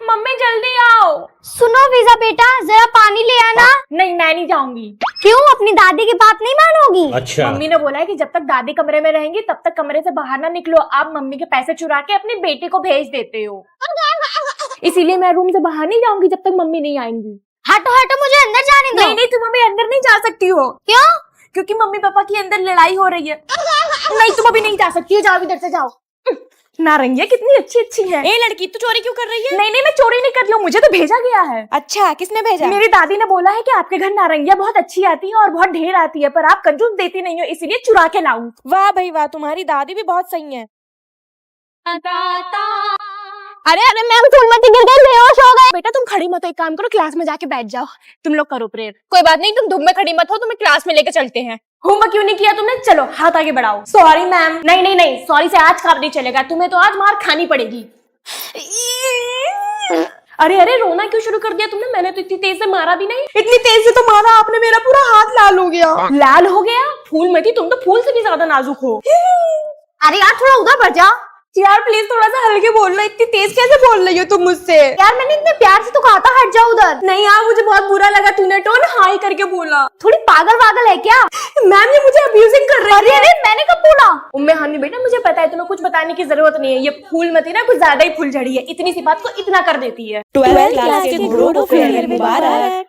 Mummy जल्दी आओ। सुनो वीजा बेटा, जरा पानी ले आना। नहीं मैं नहीं जाऊंगी। क्यों, अपनी दादी की बात नहीं मानोगी? अच्छा। मम्मी ने बोला है कि जब तक दादी कमरे में रहेंगी तब तक कमरे से बाहर ना निकलो। आप मम्मी के पैसे चुरा के अपनी बेटी को भेज देते हो, इसीलिए मैं रूम से बाहर नहीं जाऊंगी जब तक मम्मी नहीं आएंगी। हटो हटो, मुझे अंदर जाने दो। नहीं नहीं, तुम अभी अंदर नहीं जा सकती हो। क्यों? क्योंकि मम्मी पापा की अंदर लड़ाई हो रही है। नहीं तुम अभी नहीं जा सकती हो, जाओ इधर से जाओ। नारंगिया कितनी अच्छी अच्छी है। ए लड़की, तू चोरी क्यों कर रही है? नहीं नहीं, मैं चोरी नहीं कर रही हूँ, मुझे तो भेजा गया है। अच्छा, किसने भेजा? मेरी दादी ने बोला है कि आपके घर नारंगिया बहुत अच्छी आती है और बहुत ढेर आती है, पर आप कंजूस देती नहीं हो, इसीलिए चुरा के लाऊं। वाह भाई वाह, तुम्हारी दादी भी बहुत सही है। अरे अरे मैम, तुम मत गिर गए, बेहोश हो गए। बेटा तुम खड़ी मत हो, एक काम करो क्लास में जाके बैठ जाओ। तुम लोग करो प्रेयर। कोई बात नहीं, तुम धूप में खड़ी मत हो, तुम्हें क्लास में लेके चलते हैं। होमवर्क क्यों नहीं किया तुमने? चलो हाथ आगे बढ़ाओ। Sorry ma'am. नहीं नहीं नहीं, सॉरी से आज काम नहीं चलेगा, तुम्हें तो आज मार खानी पड़ेगी। अरे अरे, रोना क्यों शुरू कर दिया तुमने? मैंने तो इतनी तेज से मारा भी नहीं। इतनी तेज से तो मारा आपने, मेरा पूरा हाथ लाल हो गया। लाल हो गया? फूल मती, तुम तो फूल से भी ज्यादा नाजुक हो। अरे यार, थोड़ा उधर बढ़ जा। यार प्लीज थोड़ा सा हल्के बोलना, इतनी तेज कैसे बोल रही हो तुम मुझसे? यार मैंने इतने प्यार से तो कहा था, हट जाओ उधर। नहीं यार, मुझे बहुत बुरा लगा, तूने टोन हाई करके बोला। थोड़ी पागल वागल है क्या? मैम ये मुझे अब्यूजिंग कर रही है। अरे अरे, मैंने कब बोला? उम्मे हानी बेटा, मुझे पता है तुम्हें कुछ बताने की जरूरत नहीं है। ये फूल मती ना कुछ ज्यादा ही फूल झड़ी है, इतनी सी बात को इतना कर देती है। 12th क्लास के गुरुओं को फेयरवेल मुबारक।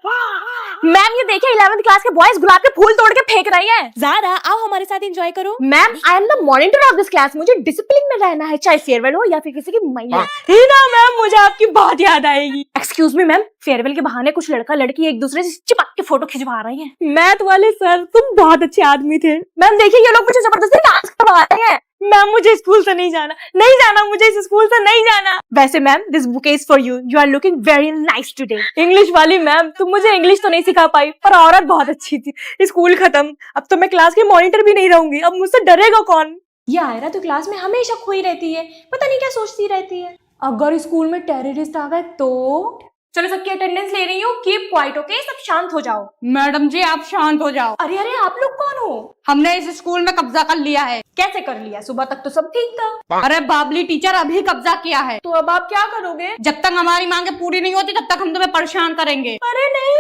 मैम ये देखिए 11th क्लास के बॉयज गुलाब के फूल तोड़ के फेंक रही है। ज़ारा, आओ हमारे साथ एंजॉय करो। Ma'am I am the monitor of this class, मुझे डिसिप्लिन में रहना है, चाहे फेयरवेल हो या फिर किसी की महिला। ही ना मैम, मुझे आपकी बात याद आएगी। एक्सक्यूज मी मैम, फेयरवेल के बहाने कुछ लड़का लड़की एक दूसरे से चिपक के फोटो खिंचवा रही हैं। मैथ वाले सर तुम बहुत अच्छे आदमी थे। मैम देखिए ये लोग मुझे जबरदस्ती डांस करवा रहे हैं। मैम मुझे स्कूल से नहीं जाना, नहीं जाना, मुझे इस स्कूल से नहीं जाना। वैसे ma'am this bouquet is for you, you are looking very nice today. English वाली मैम, तुम मुझे इंग्लिश तो नहीं सिखा पाई, पर औरत बहुत अच्छी थी। स्कूल खत्म, अब तो मैं क्लास की मॉनिटर भी नहीं रहूंगी, अब मुझसे डरेगा कौन? ये आयरा तो क्लास में हमेशा खोई रहती है, पता नहीं क्या सोचती रहती है। अगर स्कूल में टेररिस्ट आ गए तो? चलो सबकी अटेंडेंस ले रही हूँ, कीप क्वाइट ओके, सब शांत हो जाओ। मैडम जी आप शांत हो जाओ। अरे अरे, आप लोग कौन हो? हमने इस स्कूल में कब्जा कर लिया है। कैसे कर लिया? सुबह तक तो सब ठीक था। अरे बाबली टीचर अभी कब्जा किया है। तो अब आप क्या करोगे? जब तक हमारी मांगे पूरी नहीं होती तब तक हम तुम्हें परेशान करेंगे। अरे नहीं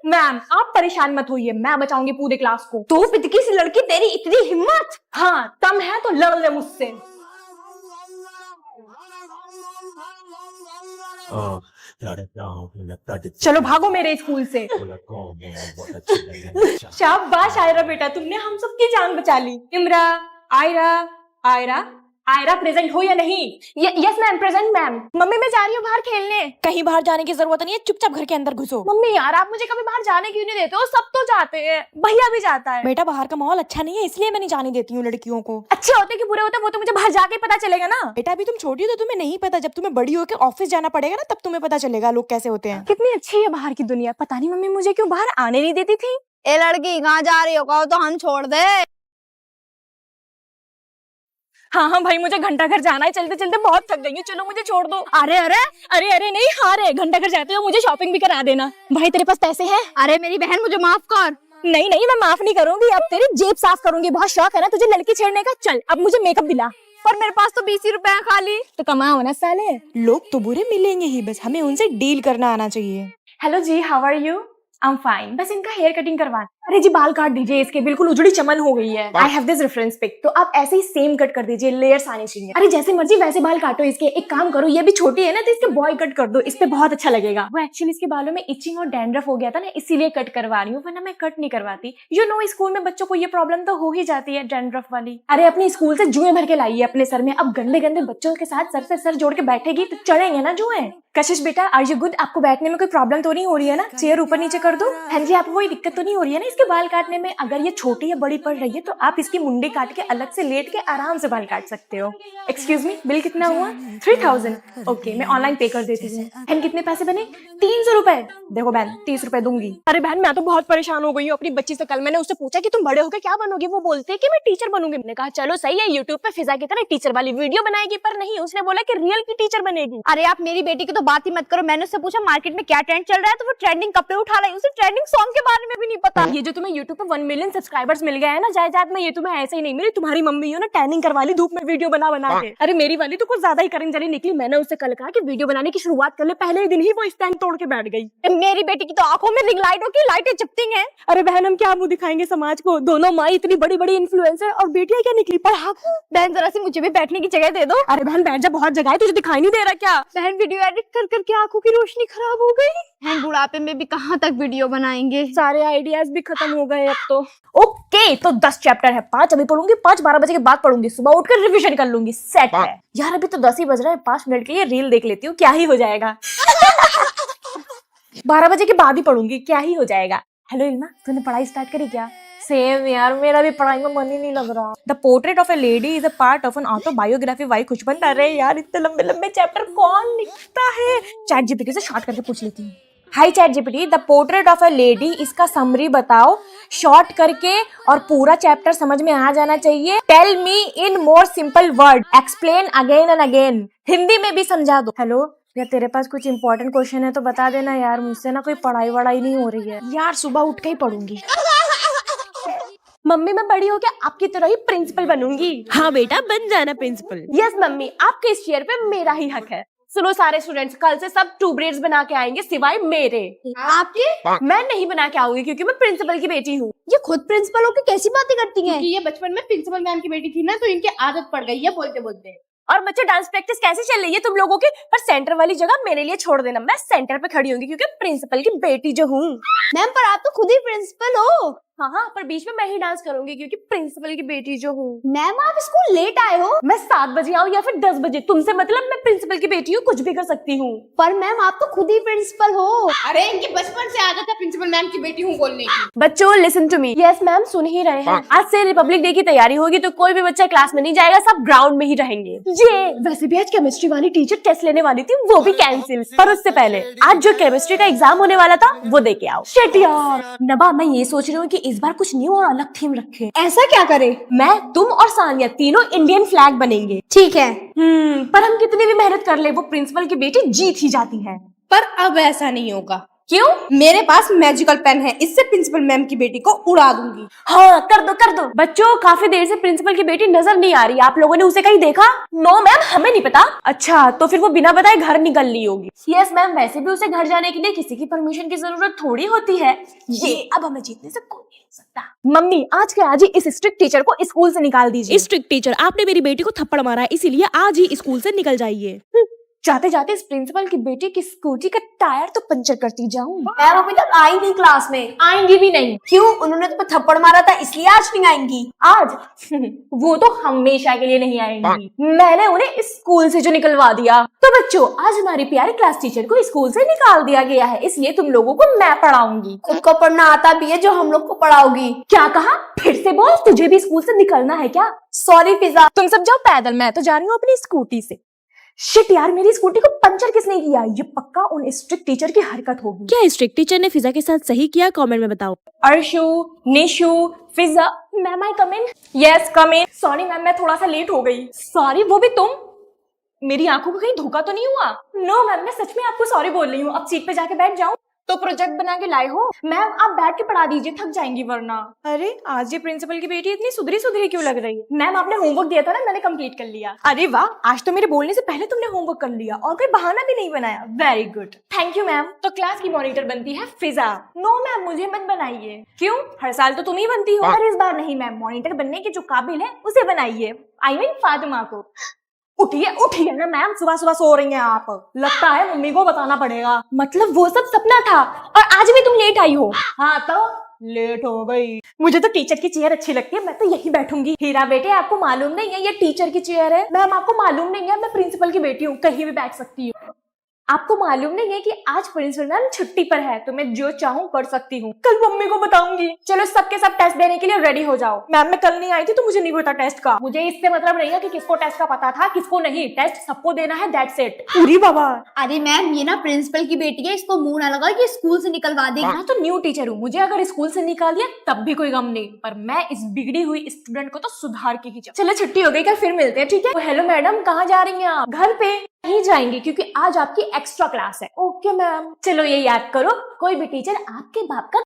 मैम, आप परेशान मत होइए, मैं बचाऊंगी पूरे क्लास को। तो पितकी सी लड़की, तेरी इतनी हिम्मत? हाँ दम है तो लड़ ले मुझसे। चलो भागो मेरे स्कूल से। शाबाश आयरा बेटा, तुमने हम सबकी जान बचा ली। इमरा, आयरा, आयरा, आयरा प्रेजेंट हो या नहीं? Yes ma'am, present ma'am. Mummy मैं जा रही हूँ बाहर खेलने। कहीं बाहर जाने की जरूरत नहीं है, चुपचाप घर के अंदर घुसो। मम्मी यार आप मुझे कभी बाहर जाने क्यों नहीं देते हो? सब तो जाते हैं, भैया भी जाता है। बेटा बाहर का माहौल अच्छा नहीं है, इसलिए मैं नहीं जाने देती हूँ लड़कियों को। अच्छे होते कि बुरे होते वो तो मुझे बाहर जाके पता चलेगा ना। बेटा अभी तुम छोटी हो तो तुम्हें नहीं पता, जब तुम्हें बड़ी होकर ऑफिस जाना पड़ेगा ना तब तुम्हें पता चलेगा लोग कैसे होते हैं। कितनी अच्छी है बाहर की दुनिया, पता नहीं मम्मी मुझे क्यों बाहर आने नहीं देती थी। ए लड़की, कहाँ जा रही हो? कहो तो हम छोड़ दे। हाँ हाँ भाई, मुझे घंटा घर जाना है, चलते चलते बहुत थक गई हूँ, चलो मुझे छोड़ दो। अरे अरे अरे अरे नहीं, हाँ रे, घंटा घर जाते हो मुझे शॉपिंग भी करा देना। भाई तेरे पास पैसे हैं? अरे मेरी बहन, मुझे माफ कर। नहीं नहीं, मैं माफ नहीं करूंगी, अब तेरी जेब साफ करूंगी। बहुत शौक है ना तुझे लड़की छेड़ने का, चल अब मुझे मेकअप दिला। पर मेरे पास तो 20 रुपए हैं खाली। तो कमाओ ना साले। लोग तो बुरे मिलेंगे ही, बस हमें उनसे डील करना आना चाहिए। Hello ji, how are you? I am fine, बस इनका हेयर कटिंग करवाना। अरे जी बाल काट दीजिए इसके, बिल्कुल उजड़ी चमन हो गई है। I have this reference pic, तो आप ऐसे ही सेम कट कर दीजिए, लेयर्स आने चाहिए। अरे जैसे मर्जी वैसे बाल काटो इसके। एक काम करो, ये भी छोटी है ना तो इसके बॉय कट कर दो, इस पे बहुत अच्छा लगेगा। वो एक्चुअली इसके बालों में इचिंग और डैंड्रफ हो गया था ना, इसीलिए कट करवा रही हूँ, वरना मैं कट नहीं करवाती। यू नो स्कूल में बच्चों को ये प्रॉब्लम तो हो ही जाती है, डैंड्रफ वाली। अरे अपने स्कूल से जुएं भर के लाइए अपने सर में, अब गंदे गंदे बच्चों के साथ सर से सर जोड़ के बैठेगी तो चढ़ेंगे ना जुएं। कशिश बेटा, आर यू गुड? आपको बैठने में कोई प्रॉब्लम तो नहीं हो रही है ना? चेयर ऊपर नीचे कर दो। हाँ जी, आपको कोई दिक्कत तो नहीं हो रही है ना इसके बाल काटने में? अगर ये छोटी या बड़ी पड़ रही है तो आप इसकी मुंडी काट के अलग से लेट के आराम से बाल काट सकते हो। एक्सक्यूज मी, बिल कितना हुआ? 3000। ओके, मैं ऑनलाइन पे कर देती हूँ। बहन कितने पैसे बने? 300 रुपए। देखो बहन, 30 रुपए दूंगी। अरे बहन मैं तो बहुत परेशान हो गई हूँ अपनी बच्ची से। कल मैंने उससे पूछा कि तुम बड़े होकर क्या बनोगे, वो बोलते है कि मैं टीचर बनूंगी। मैंने कहा चलो सही है, यूट्यूब पे फिजा की तरह टीचर वाली वीडियो बनाएगी, पर नहीं, उसने बोला कि रियल की टीचर बनेगी। अरे आप मेरी बेटी की तो बात ही मत करो। मैंने उससे पूछा मार्केट में क्या ट्रेंड चल रहा है, तो वो ट्रेंडिंग कपड़े उठा रही है, उसे ट्रेंडिंग सॉन्ग के बारे में भी नहीं पता। ये जो तुम्हें YouTube पे 1 मिलियन सब्सक्राइबर्स मिल गए हैं ना जायदाद में, ये तुम्हें ऐसे ही नहीं मिली। तुम्हारी मम्मी हो ना टैनिंग करवा ली धूप में वीडियो बना बना के। अरे मेरी वाली तो कुछ ज्यादा ही करन जली निकली। मैंने उससे कल कहा कि वीडियो बनाने की शुरुआत कर ले, पहले ही दिन ही वो स्टैंड तोड़ के बैठ गई। मेरी बेटी की तो आंखों में रिंग लाइटों की लाइटें चिपटिंग है। अरे बहन हम क्या मुंह दिखाएंगे समाज को, दोनों माँ इतनी बड़ी बड़ी इन्फ्लुएंसर और बेटियां क्या निकली पढ़ाकू। बहन जरा सी मुझे भी बैठने की जगह दे दो। अरे बहन बैठ जा, बहुत जगह है, तुझे दिखाई नहीं दे रहा क्या? बहन वीडियो एडिट कर करके आंखों की रोशनी खराब हो गई। बहन बुढ़ापे में भी कहाँ तक वीडियो बनाएंगे, सारे आइडियाज भी खत्म हो गए अब तो। ओके तो 10 चैप्टर है, 5 अभी पढ़ूंगी, 5 12 बजे के बाद पढ़ूंगी, सुबह उठकर रिवीजन कर लूंगी, सेट है यार। अभी तो 10 ही बज रहा है, 5 मिनट के लिए रील देख लेती हूँ, क्या ही हो जाएगा। 12 बजे के बाद ही पढ़ूंगी, क्या ही हो जाएगा। हेलो इल्मा, तूने पढ़ाई स्टार्ट करी क्या? सेम यार, मेरा भी पढ़ाई में मन ही नहीं लग रहा। The portrait of a lady is a part of an autobiography by Khushwant. अरे यार इतने लंबे लंबे चैप्टर कौन लिखता है? चैट जीपीटी से शॉर्ट करके पूछ लेती हूँ। Hi ChatGPT, the portrait of a lady, इसका समरी बताओ शॉर्ट करके, और पूरा चैप्टर समझ में आ जाना चाहिए। Tell me in more simple word, explain again and again, Hindi में भी समझा दो। हेलो या तेरे पास कुछ इंपॉर्टेंट क्वेश्चन है तो बता देना यार, मुझसे ना कोई पढ़ाई वढ़ाई नहीं हो रही है यार, सुबह उठ के ही पढ़ूंगी। मम्मी मैं बड़ी हो के आपकी तरह ही प्रिंसिपल बनूंगी। हाँ बेटा बन जाना प्रिंसिपल। यस मम्मी, आपके इस चेयर पे मेरा ही हक है। सुनो सारे स्टूडेंट्स, कल से सब 2 ब्रेड्स बना के आएंगे सिवाय मेरे। आपके? मैं नहीं बना के आऊंगी क्योंकि मैं प्रिंसिपल की बेटी हूँ। ये खुद प्रिंसिपल होकर कैसी बातें करती हैं? क्योंकि ये बचपन में प्रिंसिपल मैम की बेटी थी ना, तो इनकी आदत पड़ गई है बोलते बोलते। और बच्चे डांस प्रैक्टिस कैसे चल रही है तुम लोगों की? पर सेंटर वाली जगह मेरे लिए छोड़ देना, मैं सेंटर पे खड़ी होंगी क्योंकि प्रिंसिपल की बेटी जो हूँ। मैम पर आप तो खुद ही प्रिंसिपल हो। हाँ हाँ, पर बीच में मैं ही डांस करूंगी क्योंकि प्रिंसिपल की बेटी जो हूँ। मैम आप स्कूल लेट आए हो। मैं 7 बजे आऊँ या फिर 10 बजे, तुमसे मतलब, मैं प्रिंसिपल की बेटी हूँ, कुछ भी कर सकती हूँ। पर मैम आप तो खुद ही प्रिंसिपल हो। अरे इनकी बचपन से आदत है प्रिंसिपल मैम की बेटी हूँ बोलने की। बच्चों listen to me. Yes ma'am सुन ही रहे हैं। आज से रिपब्लिक डे की तैयारी होगी तो कोई भी बच्चा क्लास में नहीं जाएगा, सब ग्राउंड में ही रहेंगे। ये वैसे भी आज केमिस्ट्री वाली टीचर टेस्ट लेने वाली थी, वो भी कैंसिल। पर उससे पहले आज जो केमिस्ट्री का एग्जाम होने वाला था वो दे के आओ। शिट यार। नबा मैं ये सोच रही हूँ कि इस बार कुछ न्यू और अलग थीम रखे। ऐसा क्या करे? मैं, तुम और सानिया तीनों इंडियन फ्लैग बनेंगे। ठीक है। पर हम कितनी भी मेहनत कर ले वो प्रिंसिपल की बेटी जीत ही जाती है। पर अब ऐसा नहीं होगा। क्यों? मेरे पास मैजिकल पेन है, इससे प्रिंसिपल मैम की बेटी को उड़ा दूंगी। हाँ कर दो कर दो। बच्चों काफी देर से प्रिंसिपल की बेटी नजर नहीं आ रही, आप लोगों ने उसे कहीं देखा? नो मैम हमें नहीं पता। अच्छा तो फिर वो बिना बताए घर निकल ली होगी। यस मैम, वैसे भी उसे घर जाने के लिए किसी की परमिशन की जरूरत थोड़ी होती है। ये अब हमें जीतने से कोई नहीं हो सकता। मम्मी आज के आज ही इस स्ट्रिक्ट टीचर को स्कूल से निकाल दीजिए। स्ट्रिक्ट टीचर, आपने मेरी बेटी को थप्पड़ मारा है, इसीलिए आज ही स्कूल से निकल जाइए। जाते जाते इस प्रिंसिपल की बेटी की स्कूटी का टायर तो पंचर करती जाऊं। मैम अभी तक आई नहीं क्लास में। आएंगी भी नहीं। क्यों? उन्होंने तो थप्पड़ मारा था इसलिए आज नहीं आएंगी। आज वो तो हमेशा के लिए नहीं आएंगी, मैंने उन्हें इस स्कूल से जो निकलवा दिया। तो बच्चों आज हमारी प्यारी क्लास टीचर को स्कूल से निकाल दिया गया है, इसलिए तुम लोगों को मैं पढ़ाऊंगी। खुद को पढ़ना आता भी है जो हम लोग को पढ़ाओगी। क्या कहा? फिर से बोल, तुझे भी स्कूल से निकलना है क्या? सॉरी फिजा। तुम सब जाओ पैदल, मैं तो जा रही हूँ अपनी स्कूटी से। शिट यार, मेरी स्कूटी को पंचर किसने किया? ये पक्का उन स्ट्रिक्ट टीचर की हरकत होगी। क्या स्ट्रिक्ट टीचर ने फिजा के साथ सही किया? कमेंट में बताओ। Arshu, Nishu, Fiza, ma'am I come in? Yes come in. Sorry ma'am मैं थोड़ा सा लेट हो गई। सॉरी, वो भी तुम? मेरी आंखों को कहीं धोखा तो नहीं हुआ? नो मैम मैं सच में आपको सॉरी बोल रही हूँ। अब सीट पे जाके बैठ जाऊँ? तो प्रोजेक्ट बना के लाए हो? मैम आप बैठ के पढ़ा दीजिए, थक जाएंगी वरना। अरे आज ये प्रिंसिपल की बेटी इतनी सुधरी सुधरी क्यों लग रही है? मैम आपने होमवर्क दिया था ना, मैंने कंप्लीट कर लिया। अरे वाह, आज तो मेरे बोलने से पहले तुमने होमवर्क कर लिया और कोई बहाना भी नहीं बनाया। Very good, thank you ma'am. तो क्लास की मॉनिटर बनती है फिजा। नो मैम मुझे मत बनाइए। क्यों? हर साल तो तुम ही बनती हो। पर इस बार नहीं मैम, मॉनिटर बनने के जो काबिल है उसे बनाइए। आई मीन फातिमा को। उठिए उठिए ना मैम, सुबह सुबह सो रही हैं आप, लगता है मम्मी को बताना पड़ेगा। मतलब वो सब सपना था और आज भी तुम लेट आई हो? हाँ तो लेट हो गई। मुझे तो टीचर की चेयर अच्छी लगती है, मैं तो यही बैठूंगी। हीरा बेटे आपको मालूम नहीं है ये टीचर की चेयर है? मैम आपको मालूम नहीं है मैं प्रिंसिपल की बेटी हूँ, कहीं भी बैठ सकती हूँ। आपको मालूम नहीं है कि आज प्रिंसिपल मैम छुट्टी पर है, तो मैं जो चाहूँ कर सकती हूँ। कल मम्मी को बताऊंगी। चलो सबके सब टेस्ट देने के लिए रेडी हो जाओ। मैम मैं कल नहीं आई थी तो मुझे नहीं पता टेस्ट का। मुझे इससे मतलब नहीं है कि किसको टेस्ट का पता था किसको नहीं, टेस्ट सबको देना है, दैट्स इट। पूरी बाबा। अरे मैम ये ना प्रिंसिपल की बेटी है, इसको मुंह ना लगा कि स्कूल से निकलवा देगी। मैं तो न्यू टीचर हूँ, मुझे अगर स्कूल से निकाल दिया तब भी कोई गम नहीं, पर मैं इस बिगड़ी हुई स्टूडेंट को तो सुधार के ही जाऊँ। चलो छुट्टी हो गई, कल फिर मिलते हैं ठीक है? हेलो मैडम, कहाँ जा रही हैं आप? घर पे। नहीं जाएंगे क्योंकि आज आपकी एक्स्ट्रा क्लास है। Okay ma'am. चलो ये याद करो, कोई भी टीचर आपके बाप का